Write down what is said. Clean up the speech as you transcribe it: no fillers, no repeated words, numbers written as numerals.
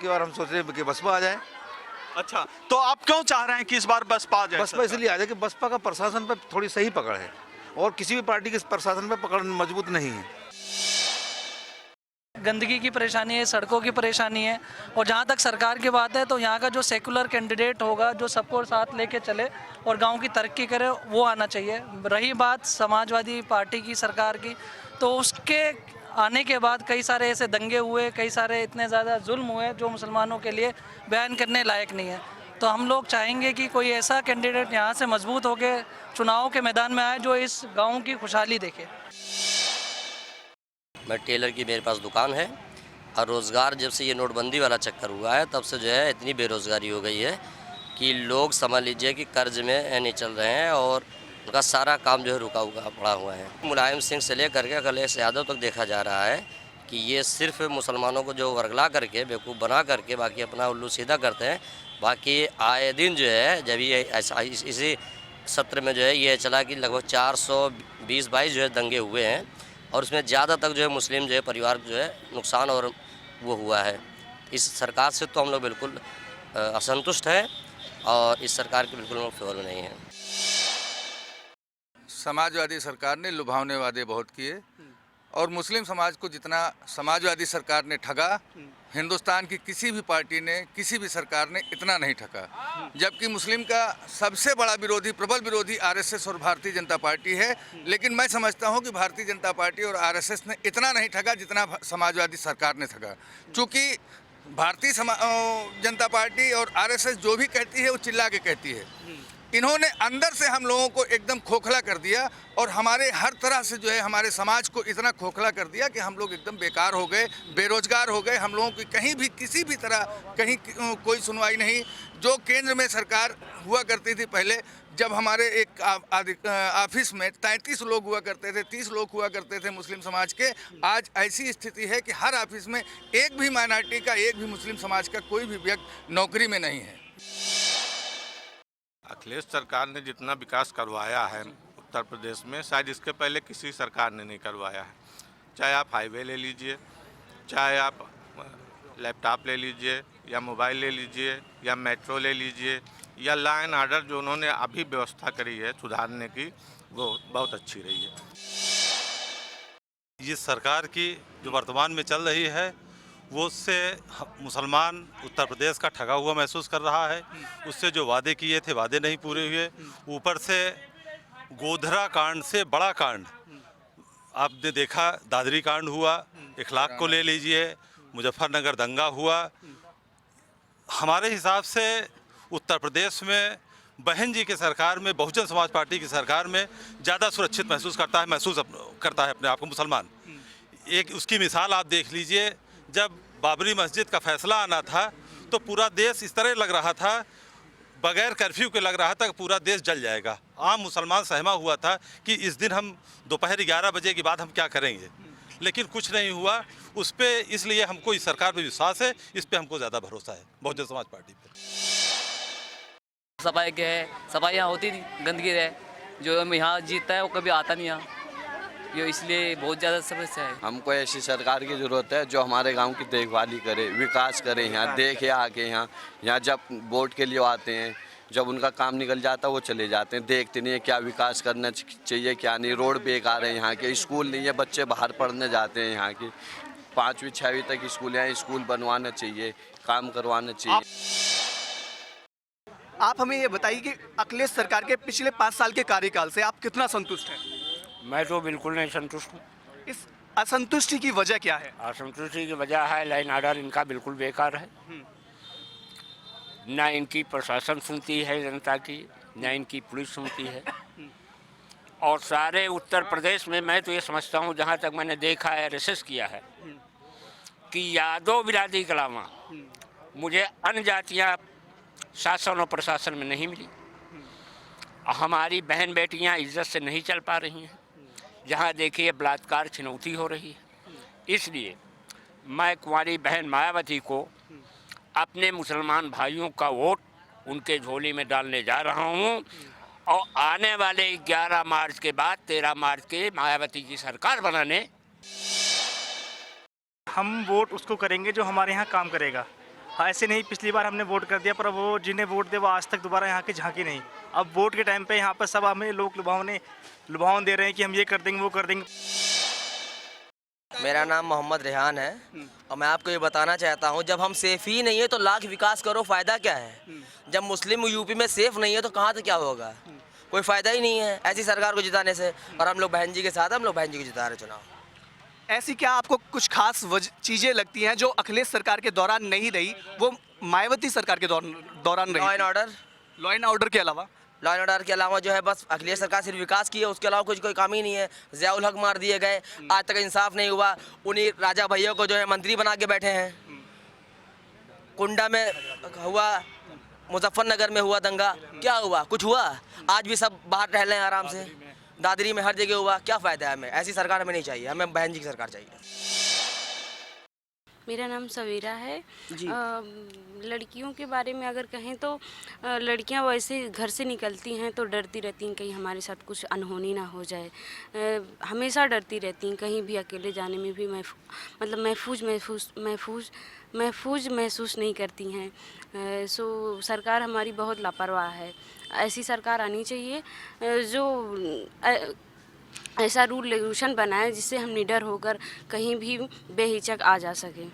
की बार हम सोच रहे हैं कि बसपा आ जाए। अच्छा, तो आप क्यों चाह रहे हैं कि इस बार बसपा आ जाए? बसपा इसलिए आ जाए कि बसपा का प्रशासन पर थोड़ी सही पकड़ है और किसी भी पार्टी के प्रशासन पर पकड़ मजबूत नहीं है। गंदगी की परेशानी है, सड़कों की परेशानी है, और जहाँ तक सरकार की बात है तो यहाँ का जो सेकुलर कैंडिडेट होगा जो सबको साथ लेके चले और गांव की तरक्की करे, वो आना चाहिए। रही बात समाजवादी पार्टी की सरकार की, तो उसके आने के बाद कई सारे ऐसे दंगे हुए, कई सारे इतने ज़्यादा जुल्म हुए जो मुसलमानों के लिए बयान करने लायक नहीं है। तो हम लोग चाहेंगे कि कोई ऐसा कैंडिडेट यहाँ से मजबूत होकर चुनाव के मैदान में आए जो इस गाँव की खुशहाली देखे। मैं टेलर की मेरे पास दुकान है और रोज़गार जब से ये नोटबंदी वाला चक्कर हुआ है तब से जो है इतनी बेरोज़गारी हो गई है कि लोग समझ लीजिए कि कर्ज में नहीं चल रहे हैं और उनका सारा काम जो है रुका हुआ पड़ा हुआ है। मुलायम सिंह से लेकर के अखिलेश यादव तक देखा जा रहा है कि ये सिर्फ मुसलमानों को जो वर्गला करके बेवकूफ़ बना करके बाकी अपना उल्लू सीधा करते हैं। बाकी आए दिन जो है जब ये ऐसा इसी सत्र में जो है ये चला कि लगभग 420-22 जो है दंगे हुए हैं और उसमें ज़्यादा तक जो है मुस्लिम जो है परिवार जो है नुकसान और वो हुआ है। इस सरकार से तो हम लोग बिल्कुल असंतुष्ट हैं और इस सरकार के बिल्कुल हम लोग फेवर में नहीं हैं। समाजवादी सरकार ने लुभावने वादे बहुत किए और मुस्लिम समाज को जितना समाजवादी सरकार ने ठगा, हिंदुस्तान की किसी भी पार्टी ने, किसी भी सरकार ने इतना नहीं ठगा। जबकि मुस्लिम का सबसे बड़ा विरोधी, प्रबल विरोधी आरएसएस और भारतीय जनता पार्टी है, लेकिन मैं समझता हूं कि भारतीय जनता पार्टी और आरएसएस ने इतना नहीं ठगा जितना समाजवादी सरकार ने ठगा। चूँकि भारतीय जनता पार्टी और आरएसएस जो भी कहती है वो चिल्ला के कहती है। इन्होंने अंदर से हम लोगों को एकदम खोखला कर दिया और हमारे हर तरह से जो है हमारे समाज को इतना खोखला कर दिया कि हम लोग एकदम बेकार हो गए, बेरोजगार हो गए। हम लोगों की कहीं भी किसी भी तरह कहीं कोई सुनवाई नहीं। जो केंद्र में सरकार हुआ करती थी पहले, जब हमारे एक ऑफिस में 33 लोग हुआ करते थे, 30 लोग हुआ करते थे मुस्लिम समाज के, आज ऐसी स्थिति है कि हर ऑफिस में एक भी माइनॉरिटी का, एक भी मुस्लिम समाज का कोई भी व्यक्ति नौकरी में नहीं है। अखिलेश सरकार ने जितना विकास करवाया है उत्तर प्रदेश में शायद इसके पहले किसी सरकार ने नहीं करवाया है। चाहे आप हाईवे ले लीजिए, चाहे आप लैपटॉप ले लीजिए या मोबाइल ले लीजिए या मेट्रो ले लीजिए या लॉ एंड ऑर्डर जो उन्होंने अभी व्यवस्था करी है सुधारने की, वो बहुत अच्छी रही है। ये सरकार की जो वर्तमान में चल रही है वो उससे मुसलमान उत्तर प्रदेश का ठगा हुआ महसूस कर रहा है। उससे जो वादे किए थे वादे नहीं पूरे हुए। ऊपर से गोधरा कांड से बड़ा कांड आपने देखा, दादरी कांड हुआ, इखलाक को ले लीजिए, मुजफ्फरनगर दंगा हुआ। हमारे हिसाब से उत्तर प्रदेश में बहन जी की सरकार में, बहुजन समाज पार्टी की सरकार में ज़्यादा सुरक्षित महसूस करता है अपने आप को मुसलमान। एक उसकी मिसाल आप देख लीजिए, जब बाबरी मस्जिद का फैसला आना था तो पूरा देश इस तरह लग रहा था, बगैर कर्फ्यू के लग रहा था कि पूरा देश जल जाएगा। आम मुसलमान सहमा हुआ था कि इस दिन हम दोपहर 11 बजे के बाद हम क्या करेंगे, लेकिन कुछ नहीं हुआ उस पर। इसलिए हमको इस सरकार पर विश्वास है, इस पर हमको ज़्यादा भरोसा है बहुजन समाज पार्टी पर। सफाई के है, सफाई यहाँ होती नहीं, गंदगी है। जो हम यहाँ जीतता है वो कभी आता नहीं यहाँ, ये इसलिए बहुत ज़्यादा समस्या है। हमको ऐसी सरकार की ज़रूरत है जो हमारे गांव की देखभाली करे, विकास करे। यहाँ देखे आके यहाँ जब वोट के लिए आते हैं, जब उनका काम निकल जाता है वो चले जाते हैं, देखते नहीं है क्या विकास करना चाहिए क्या नहीं। रोड बेकार है, यहाँ के स्कूल नहीं है, बच्चे बाहर पढ़ने जाते हैं। यहाँ की 5वीं 6वीं तक स्कूल हैं, स्कूल बनवाना चाहिए, काम करवाना चाहिए। आप हमें ये बताइए कि अखिलेश सरकार के पिछले 5 साल के कार्यकाल से आप कितना संतुष्ट हैं? मैं तो बिल्कुल नहीं संतुष्ट हूँ। इस असंतुष्टि की वजह क्या है? असंतुष्टि की वजह है लॉ एंड ऑर्डर इनका बिल्कुल बेकार है। ना इनकी प्रशासन सुनती है जनता की, ना इनकी पुलिस सुनती है। और सारे उत्तर प्रदेश में मैं तो ये समझता हूँ, जहाँ तक मैंने देखा है, रिसर्च किया है, कि यादव बिरादरी के अलावा मुझे अन्य जातियाँ शासन और प्रशासन में नहीं मिली। हमारी बहन बेटियाँ इज्जत से नहीं चल पा रही हैं। जहाँ देखिए बलात्कार, छिनौती हो रही है। इसलिए मैं कुंवारी बहन मायावती को अपने मुसलमान भाइयों का वोट उनके झोली में डालने जा रहा हूँ और आने वाले 11 मार्च के बाद 13 मार्च के मायावती की सरकार बनाने हम वोट उसको करेंगे जो हमारे यहाँ काम करेगा। ऐसे नहीं पिछली बार हमने वोट कर दिया पर वो जिन्हें वोट दिया वो आज तक दोबारा यहाँ के झांके नहीं। अब वोट के टाइम पे यहाँ पर सब हमें लोग लुभावन दे रहे हैं कि हम ये कर देंगे वो कर देंगे। मेरा नाम मोहम्मद रेहान है और मैं आपको ये बताना चाहता हूँ, जब हम सेफ ही नहीं है तो लाख विकास करो, फ़ायदा क्या है। जब मुस्लिम यूपी में सेफ नहीं है तो कहाँ से क्या होगा, कोई फ़ायदा ही नहीं है ऐसी सरकार को जिताने से। और हम लोग बहन जी के साथ, हम लोग बहन जी को जिता रहे चुनाव। ऐसी क्या आपको कुछ खास चीज़ें लगती हैं जो अखिलेश सरकार के दौरान नहीं रही, वो मायावती सरकार के दौरान रही? Law and order, law and order के अलावा लॉ एंड ऑर्डर के अलावा जो है बस अखिलेश सरकार सिर्फ विकास की है, उसके अलावा कुछ कोई काम ही नहीं है। ज़ियाउल हक मार दिए गए, आज तक इंसाफ नहीं हुआ। उन्हीं राजा भैया को जो है मंत्री बना के बैठे हैं। कुंडा में हुआ, मुजफ्फरनगर में हुआ दंगा, क्या हुआ, कुछ हुआ? आज भी सब बाहर टहल रहे हैं आराम से। दादरी में हर जगह हुआ, क्या फ़ायदा है? हमें ऐसी सरकार हमें नहीं चाहिए, हमें बहन जी की सरकार चाहिए। मेरा नाम सवेरा है जी। लड़कियों के बारे में अगर कहें तो लड़कियां वैसे घर से निकलती हैं तो डरती रहती हैं कहीं हमारे साथ कुछ अनहोनी ना हो जाए। हमेशा डरती रहती हैं, कहीं भी अकेले जाने में भी महफूज महसूस नहीं करती हैं। सो सरकार हमारी बहुत लापरवाह है। ऐसी सरकार आनी चाहिए जो ऐसा रूल रेगुलेशन बनाए जिससे हम निडर होकर कहीं भी बेहिचक आ जा सकें।